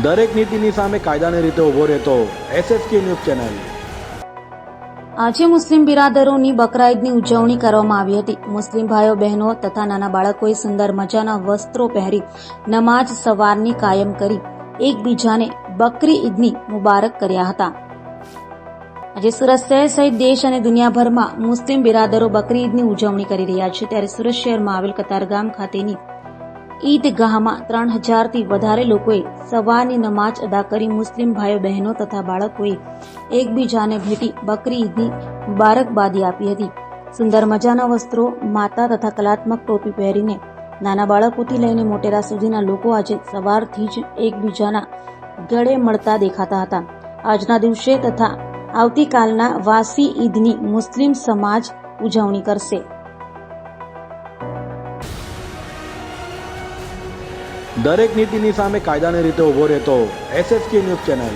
દરેક નીતિની સામે કાયદાની રીતે ઊભો રહેતો SSK ન્યૂઝ ચેનલ। આજે મુસ્લિમ બિરાદરોની બકરા ઈદની ઉજવણી કરવામાં આવી હતી। મુસ્લિમ ભાઈઓ બહેનો તથા નાના બાળકોએ સુંદર મજાના વસ્ત્રો પહેરી નમાજ સવારની કાયમ કરી એકબીજાને બકરી ઈદની મુબારક કર્યા હતા। આજે સુરત શહેર સહિત દેશ અને દુનિયાભરમાં મુસ્લિમ બિરાદરો બકરી ઈદની ઉજવણી કરી રહ્યા છે। ત્યારે સુરત શહેરમાં આવેલ કતારગામ ખાતેની ઈદગાહમાં 3000થી વધારે લોકોએ સવારની નમાજ અદા કરી મુસ્લિમ ભાઈઓ બહેનો તથા બાળકોએ એકબીજાને ભેટી બકરી ઈદની મુબારકબાદી આપી હતી। સુંદર મજાના વસ્ત્રો, માતા તથા કલાત્મક ટોપી પહેરીને નાના બાળકોથી લઈને મોટેરા સુધીના લોકો આજે સવારથી જ એકબીજાના ગળે મળતા દેખાતા હતા। આજના દિવસે તથા આવતીકાલના વાસી ઈદની મુસ્લિમ સમાજ ઉજવણી કરશે। દરેક નીતિની સામે કાયદાની રીતે ઊભો રહેતો SSK ન્યૂઝ ચેનલ।